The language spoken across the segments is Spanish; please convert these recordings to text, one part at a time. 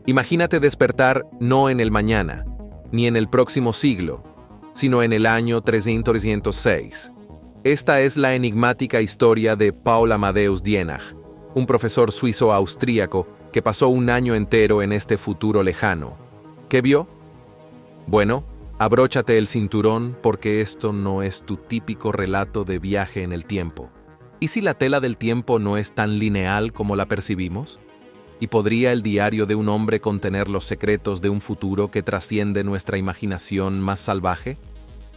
Imagínate despertar no en el mañana, ni en el próximo siglo, sino en el año 306. Esta es la enigmática historia de Paul Amadeus Dienach, un profesor suizo-austríaco que pasó un año entero en este futuro lejano. ¿Qué vio? Bueno, abróchate el cinturón porque esto no es tu típico relato de viaje en el tiempo. ¿Y si la tela del tiempo no es tan lineal como la percibimos? ¿Y podría el diario de un hombre contener los secretos de un futuro que trasciende nuestra imaginación más salvaje?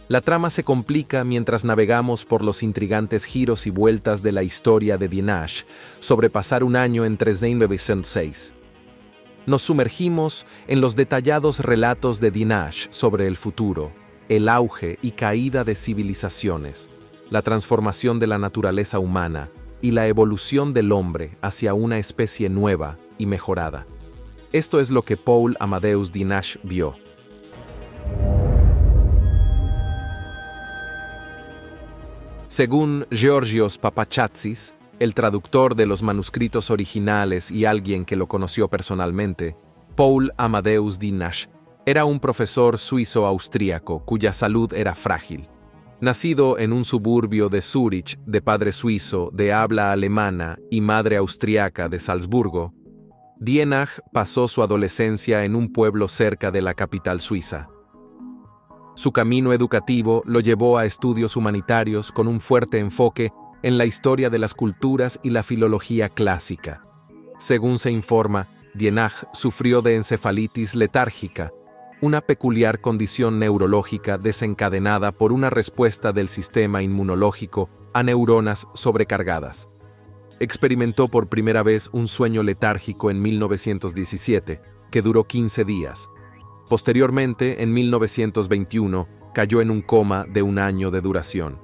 La trama se complica mientras navegamos por los intrigantes giros y vueltas de la historia de Dienach sobre pasar un año en 306. Nos sumergimos en los detallados relatos de Dienach sobre el futuro, el auge y caída de civilizaciones, la transformación de la naturaleza humana y la evolución del hombre hacia una especie nueva y mejorada. Esto es lo que Paul Amadeus Dienach vio. Según Georgios Papachátsis, el traductor de los manuscritos originales y alguien que lo conoció personalmente, Paul Amadeus Dienach era un profesor suizo-austríaco cuya salud era frágil. Nacido en un suburbio de Zúrich de padre suizo de habla alemana y madre austriaca de Salzburgo, Dienach pasó su adolescencia en un pueblo cerca de la capital suiza. Su camino educativo lo llevó a estudios humanitarios con un fuerte enfoque en la historia de las culturas y la filología clásica. Según se informa, Dienach sufrió de encefalitis letárgica, una peculiar condición neurológica desencadenada por una respuesta del sistema inmunológico a neuronas sobrecargadas. Experimentó por primera vez un sueño letárgico en 1917, que duró 15 días. Posteriormente, en 1921, cayó en un coma de un año de duración.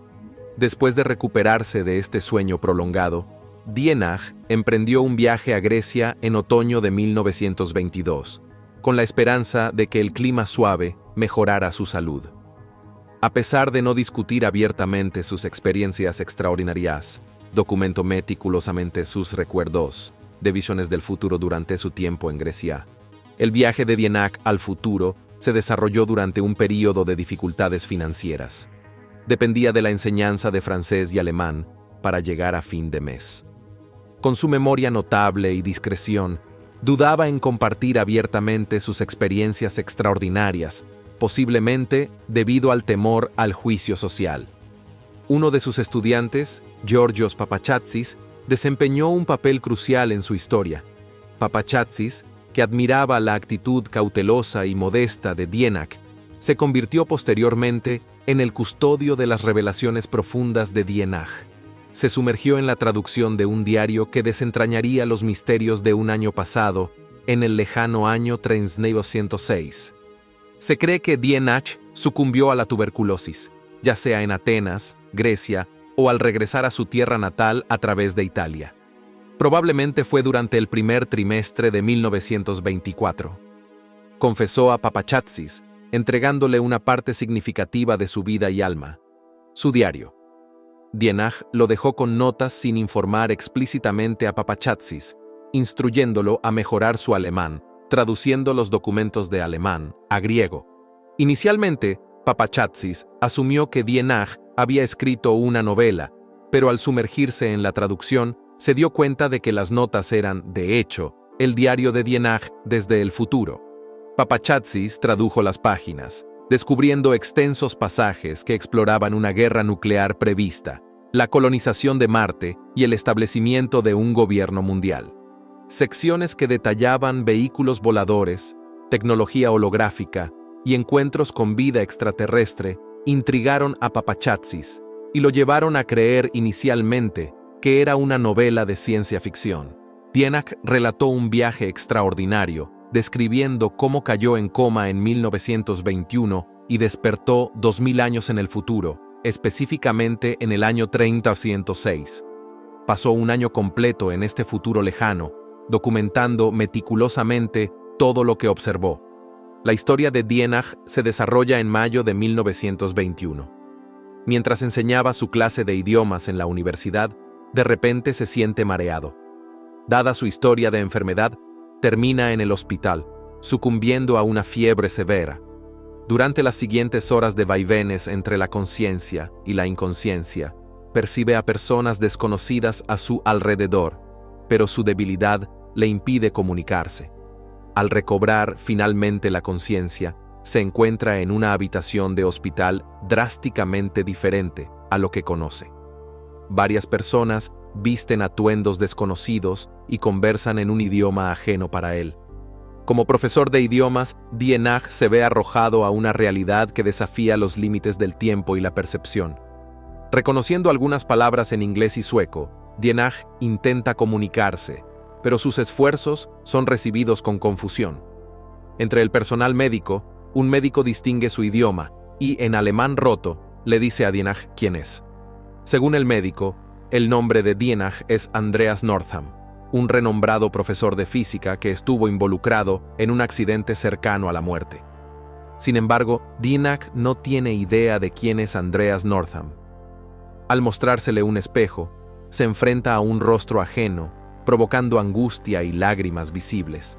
Después de recuperarse de este sueño prolongado, Dienach emprendió un viaje a Grecia en otoño de 1922, con la esperanza de que el clima suave mejorara su salud. A pesar de no discutir abiertamente sus experiencias extraordinarias, documentó meticulosamente sus recuerdos de visiones del futuro durante su tiempo en Grecia. El viaje de Dienach al futuro se desarrolló durante un período de dificultades financieras. Dependía de la enseñanza de francés y alemán para llegar a fin de mes. Con su memoria notable y discreción, dudaba en compartir abiertamente sus experiencias extraordinarias, posiblemente debido al temor al juicio social. Uno de sus estudiantes, Georgios Papachátsis, desempeñó un papel crucial en su historia. Papachátsis, que admiraba la actitud cautelosa y modesta de Dienach, se convirtió posteriormente en el custodio de las revelaciones profundas de Dienach. Se sumergió en la traducción de un diario que desentrañaría los misterios de un año pasado, en el lejano año 306. Se cree que Dienach sucumbió a la tuberculosis, ya sea en Atenas, Grecia o al regresar a su tierra natal a través de Italia. Probablemente fue durante el primer trimestre de 1924. Confesó a Papachátsis, entregándole una parte significativa de su vida y alma, su diario. Dienach lo dejó con notas sin informar explícitamente a Papachátsis, instruyéndolo a mejorar su alemán, traduciendo los documentos de alemán a griego. Inicialmente, Papachátsis asumió que Dienach había escrito una novela, pero al sumergirse en la traducción, se dio cuenta de que las notas eran, de hecho, el diario de Dienach desde el futuro. Papachátsis tradujo las páginas, descubriendo extensos pasajes que exploraban una guerra nuclear prevista, la colonización de Marte y el establecimiento de un gobierno mundial. Secciones que detallaban vehículos voladores, tecnología holográfica y encuentros con vida extraterrestre intrigaron a Papachátsis y lo llevaron a creer inicialmente que era una novela de ciencia ficción. Dienach relató un viaje extraordinario, describiendo cómo cayó en coma en 1921 y despertó 2000 años en el futuro, específicamente en el año 306. Pasó un año completo en este futuro lejano, documentando meticulosamente todo lo que observó. La historia de Dienach se desarrolla en mayo de 1921. Mientras enseñaba su clase de idiomas en la universidad, de repente se siente mareado. Dada su historia de enfermedad, termina en el hospital, sucumbiendo a una fiebre severa. Durante las siguientes horas de vaivenes entre la conciencia y la inconsciencia, percibe a personas desconocidas a su alrededor, pero su debilidad le impide comunicarse. Al recobrar finalmente la conciencia, se encuentra en una habitación de hospital drásticamente diferente a lo que conoce. Varias personas visten atuendos desconocidos y conversan en un idioma ajeno para él. Como profesor de idiomas, Dienach se ve arrojado a una realidad que desafía los límites del tiempo y la percepción. Reconociendo algunas palabras en inglés y sueco, Dienach intenta comunicarse, pero sus esfuerzos son recibidos con confusión. Entre el personal médico, un médico distingue su idioma y, en alemán roto, le dice a Dienach quién es. Según el médico, el nombre de Dienach es Andreas Northam, un renombrado profesor de física que estuvo involucrado en un accidente cercano a la muerte. Sin embargo, Dienach no tiene idea de quién es Andreas Northam. Al mostrársele un espejo, se enfrenta a un rostro ajeno, provocando angustia y lágrimas visibles.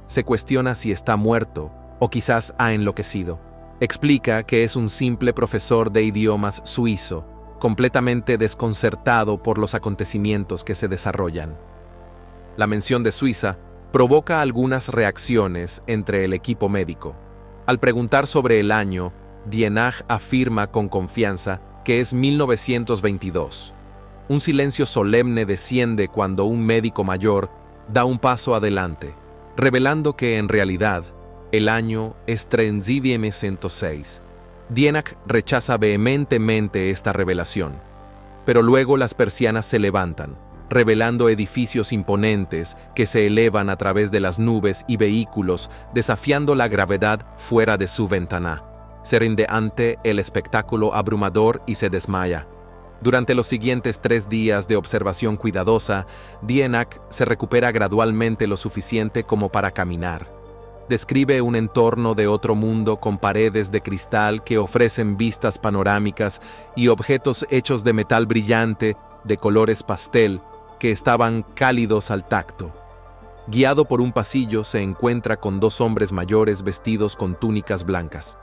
Se cuestiona si está muerto o quizás ha enloquecido. Explica que es un simple profesor de idiomas suizo, completamente desconcertado por los acontecimientos que se desarrollan. La mención de Suiza provoca algunas reacciones entre el equipo médico. Al preguntar sobre el año, Dienach afirma con confianza que es 1922. Un silencio solemne desciende cuando un médico mayor da un paso adelante, revelando que en realidad el año es 1906. Dienach rechaza vehementemente esta revelación, pero luego las persianas se levantan, revelando edificios imponentes que se elevan a través de las nubes y vehículos, desafiando la gravedad fuera de su ventana. Se rinde ante el espectáculo abrumador y se desmaya. Durante los siguientes 3 días de observación cuidadosa, Dienach se recupera gradualmente lo suficiente como para caminar. Describe un entorno de otro mundo con paredes de cristal que ofrecen vistas panorámicas y objetos hechos de metal brillante, de colores pastel, que estaban cálidos al tacto. Guiado por un pasillo, se encuentra con 2 hombres mayores vestidos con túnicas blancas.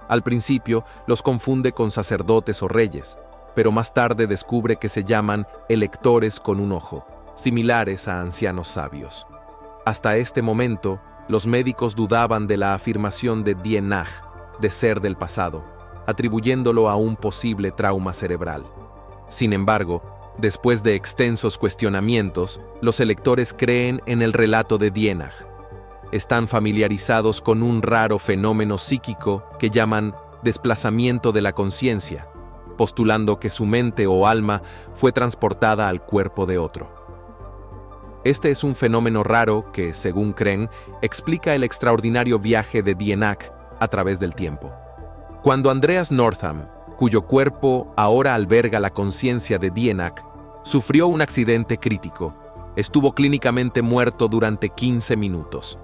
Al principio, los confunde con sacerdotes o reyes, pero más tarde descubre que se llaman electores con un ojo, similares a ancianos sabios. Hasta este momento, los médicos dudaban de la afirmación de Dienach de ser del pasado, atribuyéndolo a un posible trauma cerebral. Sin embargo, después de extensos cuestionamientos, los electores creen en el relato de Dienach. Están familiarizados con un raro fenómeno psíquico que llaman desplazamiento de la conciencia, postulando que su mente o alma fue transportada al cuerpo de otro. Este es un fenómeno raro que, según creen, explica el extraordinario viaje de Dienach a través del tiempo. Cuando Andreas Northam, cuyo cuerpo ahora alberga la conciencia de Dienach, sufrió un accidente crítico, estuvo clínicamente muerto durante 15 minutos.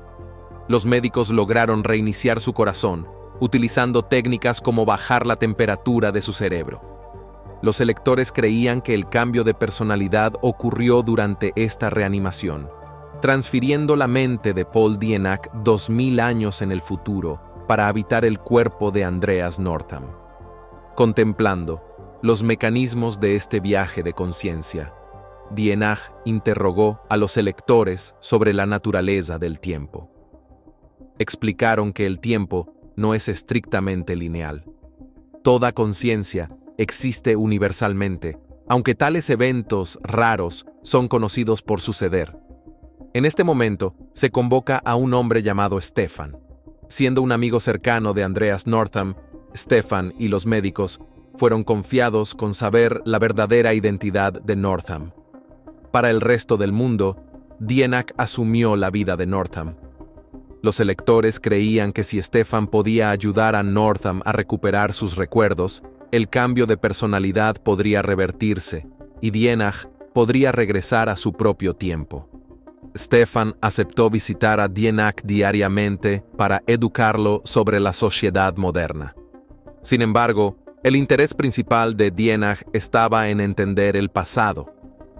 Los médicos lograron reiniciar su corazón, utilizando técnicas como bajar la temperatura de su cerebro. Los electores creían que el cambio de personalidad ocurrió durante esta reanimación, transfiriendo la mente de Paul Dienach 2000 años en el futuro para habitar el cuerpo de Andreas Northam. Contemplando los mecanismos de este viaje de conciencia, Dienach interrogó a los electores sobre la naturaleza del tiempo. Explicaron que el tiempo no es estrictamente lineal. Toda conciencia existe universalmente, aunque tales eventos raros son conocidos por suceder. En este momento, se convoca a un hombre llamado Stefan. Siendo un amigo cercano de Andreas Northam, Stefan y los médicos fueron confiados con saber la verdadera identidad de Northam. Para el resto del mundo, Dienach asumió la vida de Northam. Los electores creían que si Stefan podía ayudar a Northam a recuperar sus recuerdos, el cambio de personalidad podría revertirse y Dienach podría regresar a su propio tiempo. Stefan aceptó visitar a Dienach diariamente para educarlo sobre la sociedad moderna. Sin embargo, el interés principal de Dienach estaba en entender el pasado.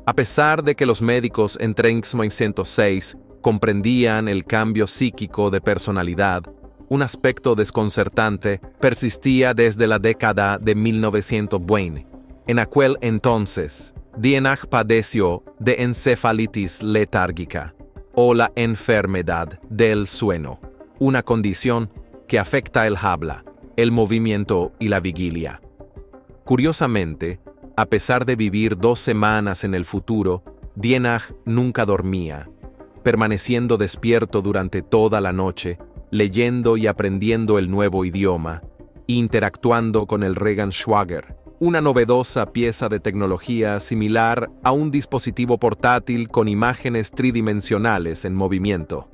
A pesar de que los médicos en 1906 comprendían el cambio psíquico de personalidad. Un aspecto desconcertante persistía desde la década de 1920. En aquel entonces, Dienach padeció de encefalitis letárgica o la enfermedad del sueño, una condición que afecta el habla, el movimiento y la vigilia. Curiosamente, a pesar de vivir 2 semanas en el futuro, Dienach nunca dormía, permaneciendo despierto durante toda la noche, leyendo y aprendiendo el nuevo idioma, interactuando con el Regenschwager, una novedosa pieza de tecnología similar a un dispositivo portátil con imágenes tridimensionales en movimiento.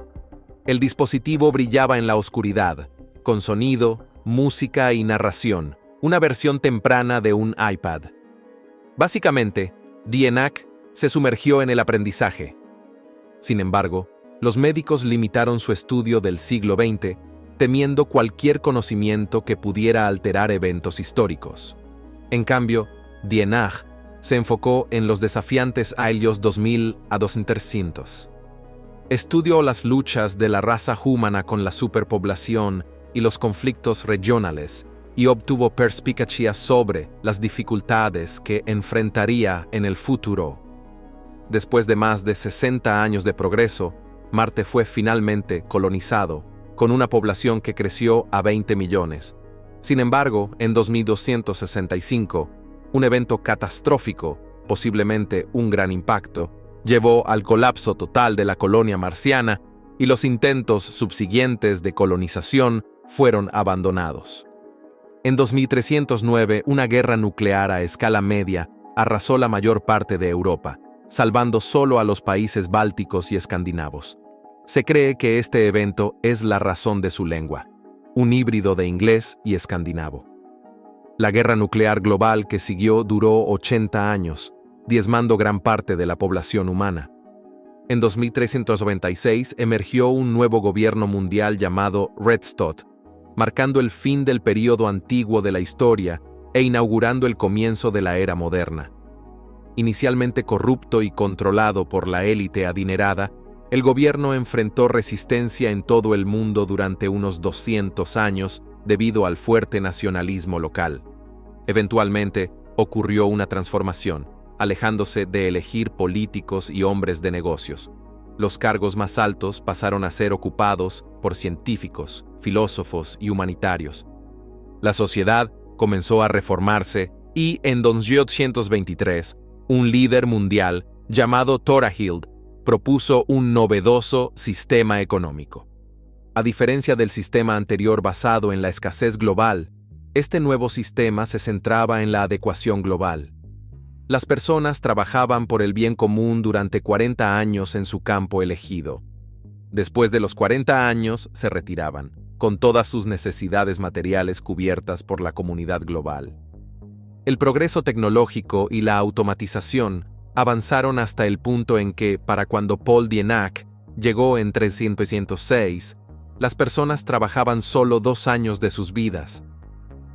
El dispositivo brillaba en la oscuridad, con sonido, música y narración, una versión temprana de un iPad. Básicamente, Dienach se sumergió en el aprendizaje. Sin embargo, los médicos limitaron su estudio del siglo XX, temiendo cualquier conocimiento que pudiera alterar eventos históricos. En cambio, Dienach se enfocó en los desafiantes años 2000 a 2300. Estudió las luchas de la raza humana con la superpoblación y los conflictos regionales, y obtuvo perspicacia sobre las dificultades que enfrentaría en el futuro. Después de más de 60 años de progreso, Marte fue finalmente colonizado, con una población que creció a 20 millones. Sin embargo, en 2265, un evento catastrófico, posiblemente un gran impacto, llevó al colapso total de la colonia marciana y los intentos subsiguientes de colonización fueron abandonados. En 2309, una guerra nuclear a escala media arrasó la mayor parte de Europa, salvando solo a los países bálticos y escandinavos. Se cree que este evento es la razón de su lengua, un híbrido de inglés y escandinavo. La guerra nuclear global que siguió duró 80 años, diezmando gran parte de la población humana. En 2396 emergió un nuevo gobierno mundial llamado Reichstag, marcando el fin del período antiguo de la historia e inaugurando el comienzo de la era moderna. Inicialmente corrupto y controlado por la élite adinerada, el gobierno enfrentó resistencia en todo el mundo durante unos 200 años debido al fuerte nacionalismo local. Eventualmente, ocurrió una transformación, alejándose de elegir políticos y hombres de negocios. Los cargos más altos pasaron a ser ocupados por científicos, filósofos y humanitarios. La sociedad comenzó a reformarse y, en 1823, un líder mundial llamado Thorhild propuso un novedoso sistema económico. A diferencia del sistema anterior basado en la escasez global, este nuevo sistema se centraba en la adecuación global. Las personas trabajaban por el bien común durante 40 años en su campo elegido. Después de los 40 años se retiraban, con todas sus necesidades materiales cubiertas por la comunidad global. El progreso tecnológico y la automatización avanzaron hasta el punto en que, para cuando Paul Dienach llegó en 306, las personas trabajaban solo 2 años de sus vidas.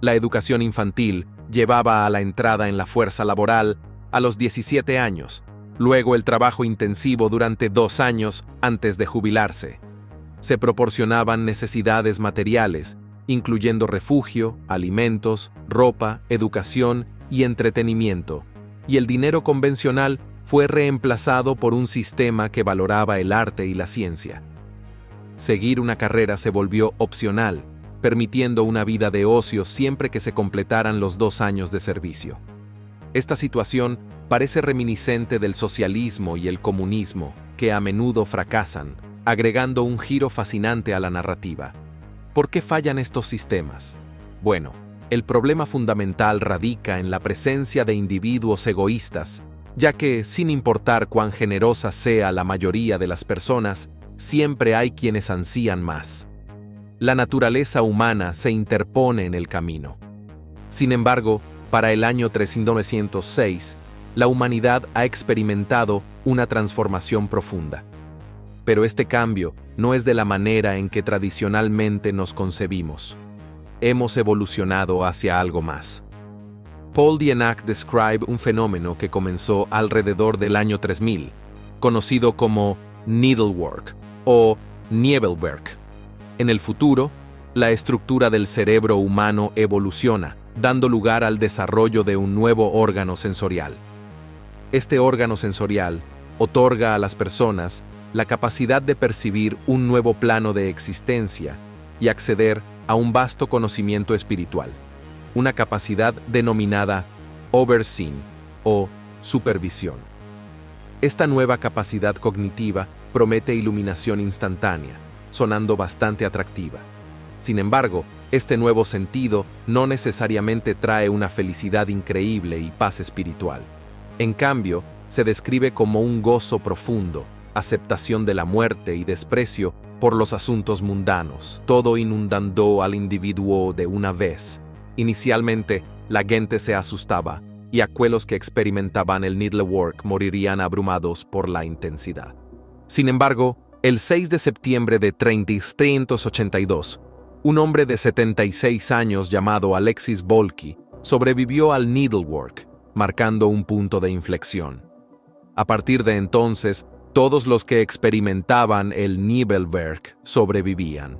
La educación infantil llevaba a la entrada en la fuerza laboral a los 17 años, luego el trabajo intensivo durante 2 años antes de jubilarse. Se proporcionaban necesidades materiales, incluyendo refugio, alimentos, ropa, educación y entretenimiento, y el dinero convencional fue reemplazado por un sistema que valoraba el arte y la ciencia. Seguir una carrera se volvió opcional, permitiendo una vida de ocio siempre que se completaran los 2 años de servicio. Esta situación parece reminiscente del socialismo y el comunismo, que a menudo fracasan, agregando un giro fascinante a la narrativa. ¿Por qué fallan estos sistemas? Bueno, el problema fundamental radica en la presencia de individuos egoístas, ya que, sin importar cuán generosa sea la mayoría de las personas, siempre hay quienes ansían más. La naturaleza humana se interpone en el camino. Sin embargo, para el año 3906, la humanidad ha experimentado una transformación profunda. Pero este cambio no es de la manera en que tradicionalmente nos concebimos. Hemos evolucionado hacia algo más. Paul Dienach describe un fenómeno que comenzó alrededor del año 3000, conocido como needlework o Nebelwerk. En el futuro, la estructura del cerebro humano evoluciona, dando lugar al desarrollo de un nuevo órgano sensorial. Este órgano sensorial otorga a las personas la capacidad de percibir un nuevo plano de existencia y acceder a un vasto conocimiento espiritual, una capacidad denominada overseeing o supervisión. Esta nueva capacidad cognitiva promete iluminación instantánea, sonando bastante atractiva. Sin embargo, este nuevo sentido no necesariamente trae una felicidad increíble y paz espiritual. En cambio, se describe como un gozo profundo, aceptación de la muerte y desprecio por los asuntos mundanos, todo inundando al individuo de una vez. Inicialmente, la gente se asustaba, y aquellos que experimentaban el needlework morirían abrumados por la intensidad. Sin embargo, el 6 de septiembre de 1382, un hombre de 76 años llamado Alexis Bolky sobrevivió al needlework, marcando un punto de inflexión. A partir de entonces, todos los que experimentaban el Nebelwerk sobrevivían.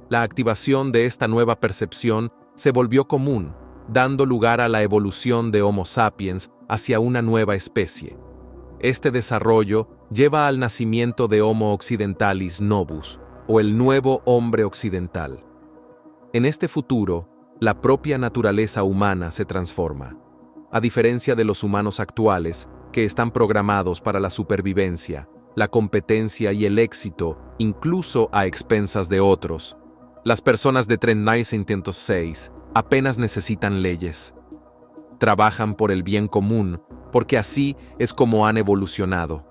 La activación de esta nueva percepción se volvió común, dando lugar a la evolución de Homo sapiens hacia una nueva especie. Este desarrollo lleva al nacimiento de Homo occidentalis novus, o el nuevo hombre occidental. En este futuro, la propia naturaleza humana se transforma. A diferencia de los humanos actuales, que están programados para la supervivencia, la competencia y el éxito, incluso a expensas de otros, las personas de 1906 apenas necesitan leyes. Trabajan por el bien común, porque así es como han evolucionado.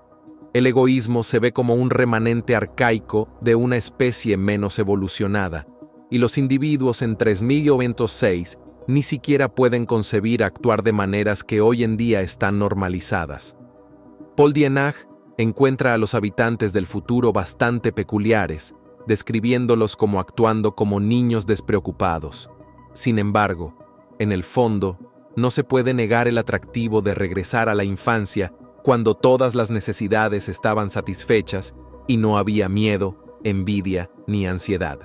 El egoísmo se ve como un remanente arcaico de una especie menos evolucionada, y los individuos en 3096 ni siquiera pueden concebir actuar de maneras que hoy en día están normalizadas. Paul Dienach encuentra a los habitantes del futuro bastante peculiares, describiéndolos como actuando como niños despreocupados. Sin embargo, en el fondo, no se puede negar el atractivo de regresar a la infancia cuando todas las necesidades estaban satisfechas y no había miedo, envidia ni ansiedad.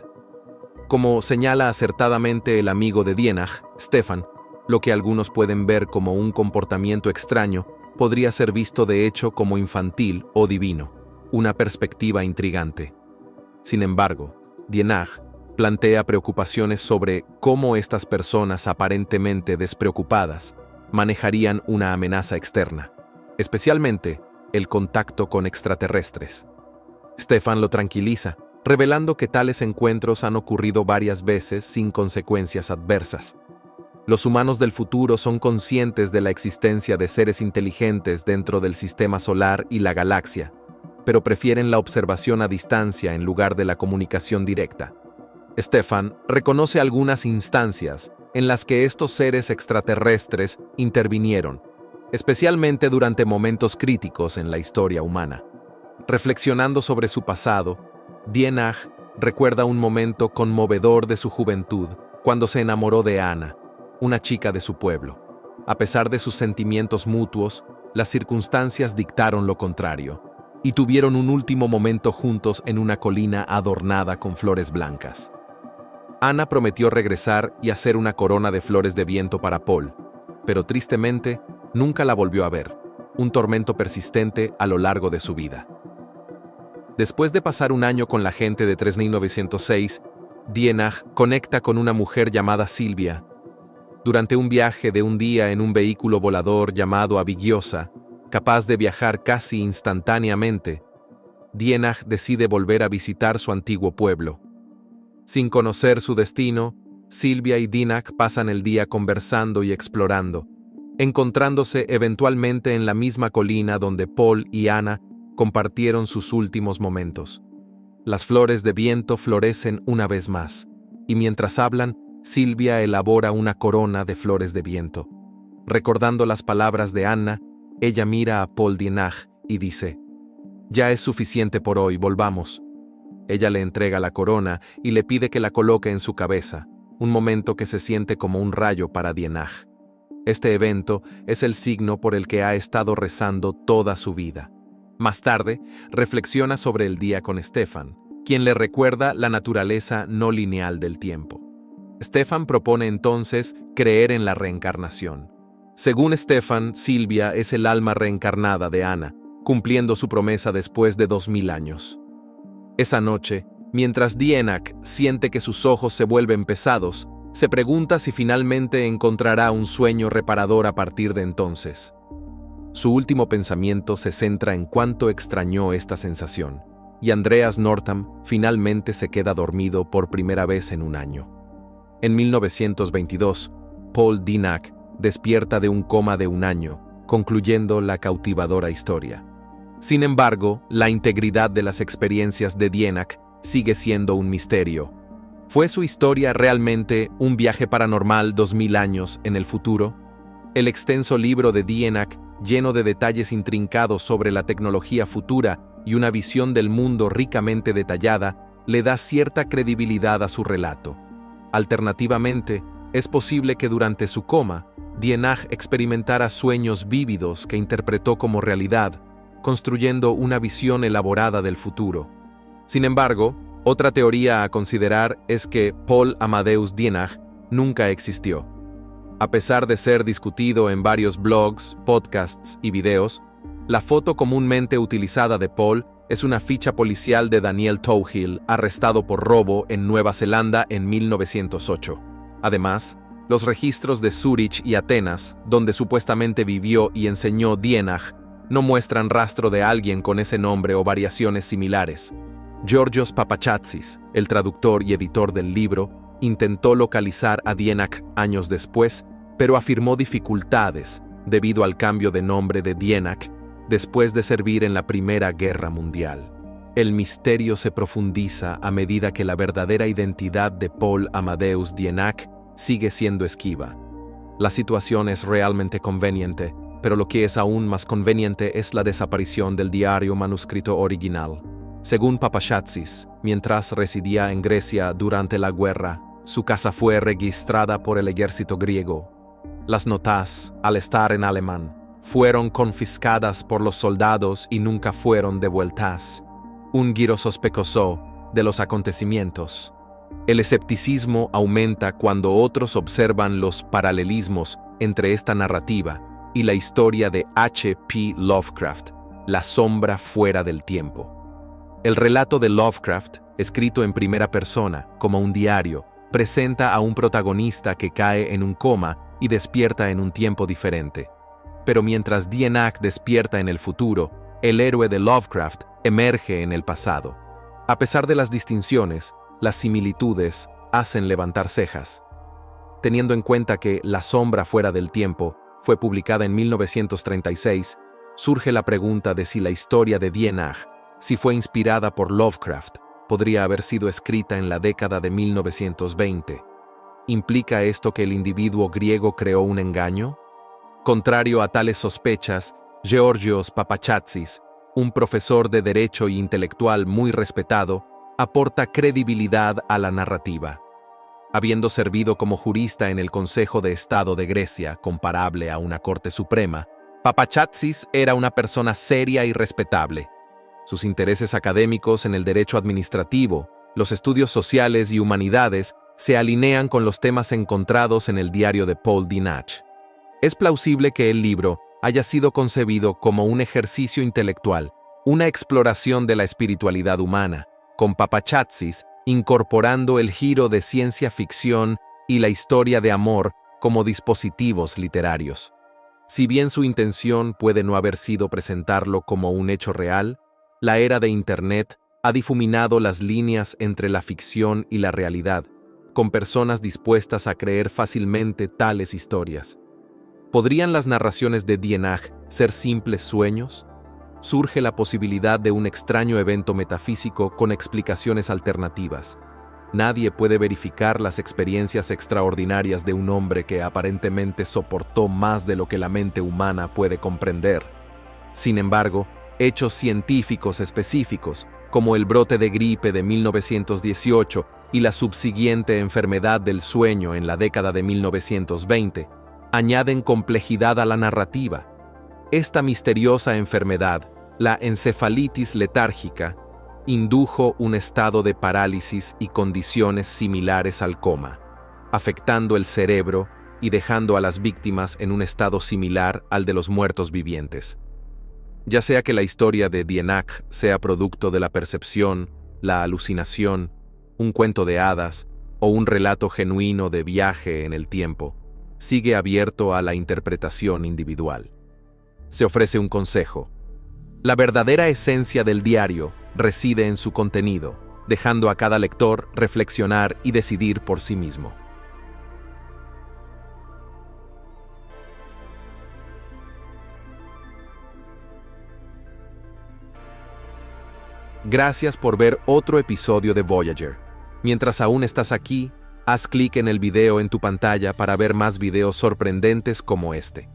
Como señala acertadamente el amigo de Dienach, Stefan, lo que algunos pueden ver como un comportamiento extraño podría ser visto de hecho como infantil o divino, una perspectiva intrigante. Sin embargo, Dienach plantea preocupaciones sobre cómo estas personas aparentemente despreocupadas manejarían una amenaza externa, especialmente el contacto con extraterrestres. Stefan lo tranquiliza, revelando que tales encuentros han ocurrido varias veces sin consecuencias adversas. Los humanos del futuro son conscientes de la existencia de seres inteligentes dentro del sistema solar y la galaxia, pero prefieren la observación a distancia en lugar de la comunicación directa. Stefan reconoce algunas instancias en las que estos seres extraterrestres intervinieron, especialmente durante momentos críticos en la historia humana. Reflexionando sobre su pasado, Dienach recuerda un momento conmovedor de su juventud cuando se enamoró de Anna, una chica de su pueblo. A pesar de sus sentimientos mutuos, las circunstancias dictaron lo contrario, y tuvieron un último momento juntos en una colina adornada con flores blancas. Anna prometió regresar y hacer una corona de flores de viento para Paul, pero tristemente nunca la volvió a ver, un tormento persistente a lo largo de su vida. Después de pasar un año con la gente de 3906, Dienach conecta con una mujer llamada Silvia. Durante un viaje de un día en un vehículo volador llamado Abigiosa, capaz de viajar casi instantáneamente, Dienach decide volver a visitar su antiguo pueblo. Sin conocer su destino, Silvia y Dienach pasan el día conversando y explorando, encontrándose eventualmente en la misma colina donde Paul y Anna compartieron sus últimos momentos. Las flores de viento florecen una vez más, y mientras hablan, Silvia elabora una corona de flores de viento. Recordando las palabras de Anna, ella mira a Paul Dienach y dice: «Ya es suficiente por hoy, volvamos». Ella le entrega la corona y le pide que la coloque en su cabeza, un momento que se siente como un rayo para Dienach. Este evento es el signo por el que ha estado rezando toda su vida. Más tarde, reflexiona sobre el día con Stefan, quien le recuerda la naturaleza no lineal del tiempo. Stefan propone entonces creer en la reencarnación. Según Stefan, Silvia es el alma reencarnada de Ana, cumpliendo su promesa después de 2000 años. Esa noche, mientras Dienach siente que sus ojos se vuelven pesados, se pregunta si finalmente encontrará un sueño reparador a partir de entonces. Su último pensamiento se centra en cuánto extrañó esta sensación, y Andreas Northam finalmente se queda dormido por primera vez en un año. En 1922, Paul Dienach despierta de un coma de un año, concluyendo la cautivadora historia. Sin embargo, la integridad de las experiencias de Dienach sigue siendo un misterio. ¿Fue su historia realmente un viaje paranormal 2000 años en el futuro? El extenso libro de Dienach, lleno de detalles intrincados sobre la tecnología futura y una visión del mundo ricamente detallada, le da cierta credibilidad a su relato. Alternativamente, es posible que durante su coma, Dienach experimentara sueños vívidos que interpretó como realidad, construyendo una visión elaborada del futuro. Sin embargo, otra teoría a considerar es que Paul Amadeus Dienach nunca existió. A pesar de ser discutido en varios blogs, podcasts y videos, la foto comúnmente utilizada de Paul es una ficha policial de Daniel Touhill, arrestado por robo en Nueva Zelanda en 1908. Además, los registros de Zúrich y Atenas, donde supuestamente vivió y enseñó Dienach, no muestran rastro de alguien con ese nombre o variaciones similares. Georgios Papachátsis, el traductor y editor del libro, intentó localizar a Dienach años después, pero afirmó dificultades debido al cambio de nombre de Dienach después de servir en la Primera Guerra Mundial. El misterio se profundiza a medida que la verdadera identidad de Paul Amadeus Dienach sigue siendo esquiva. La situación es realmente conveniente, pero lo que es aún más conveniente es la desaparición del diario manuscrito original. Según Papachátsis, mientras residía en Grecia durante la guerra, su casa fue registrada por el ejército griego. Las notas, al estar en alemán, fueron confiscadas por los soldados y nunca fueron devueltas. Un giro sospechoso de los acontecimientos. El escepticismo aumenta cuando otros observan los paralelismos entre esta narrativa y la historia de H.P. Lovecraft, La sombra fuera del tiempo. El relato de Lovecraft, escrito en primera persona, como un diario, presenta a un protagonista que cae en un coma y despierta en un tiempo diferente. Pero mientras Dienach despierta en el futuro, el héroe de Lovecraft emerge en el pasado. A pesar de las distinciones, las similitudes hacen levantar cejas. Teniendo en cuenta que La sombra fuera del tiempo fue publicada en 1936, surge la pregunta de si la historia de Dienach, si fue inspirada por Lovecraft, podría haber sido escrita en la década de 1920. ¿Implica esto que el individuo griego creó un engaño? Contrario a tales sospechas, Georgios Papachátsis, un profesor de derecho y intelectual muy respetado, aporta credibilidad a la narrativa. Habiendo servido como jurista en el Consejo de Estado de Grecia, comparable a una Corte Suprema, Papachátsis era una persona seria y respetable. Sus intereses académicos en el derecho administrativo, los estudios sociales y humanidades se alinean con los temas encontrados en el diario de Paul Dienach. Es plausible que el libro haya sido concebido como un ejercicio intelectual, una exploración de la espiritualidad humana, con Papachátsis incorporando el giro de ciencia ficción y la historia de amor como dispositivos literarios. Si bien su intención puede no haber sido presentarlo como un hecho real, la era de Internet ha difuminado las líneas entre la ficción y la realidad, con personas dispuestas a creer fácilmente tales historias. ¿Podrían las narraciones de Dienach ser simples sueños? Surge la posibilidad de un extraño evento metafísico con explicaciones alternativas. Nadie puede verificar las experiencias extraordinarias de un hombre que aparentemente soportó más de lo que la mente humana puede comprender. Sin embargo, hechos científicos específicos, como el brote de gripe de 1918 y la subsiguiente enfermedad del sueño en la década de 1920, añaden complejidad a la narrativa. Esta misteriosa enfermedad, La encefalitis letárgica indujo un estado de parálisis y condiciones similares al coma, afectando el cerebro y dejando a las víctimas en un estado similar al de los muertos vivientes. Ya sea que la historia de Dienach sea producto de la percepción, la alucinación, un cuento de hadas o un relato genuino de viaje en el tiempo, sigue abierto a la interpretación individual. Se ofrece un consejo. La verdadera esencia del diario reside en su contenido, dejando a cada lector reflexionar y decidir por sí mismo. Gracias por ver otro episodio de Voyager. Mientras aún estás aquí, haz clic en el video en tu pantalla para ver más videos sorprendentes como este.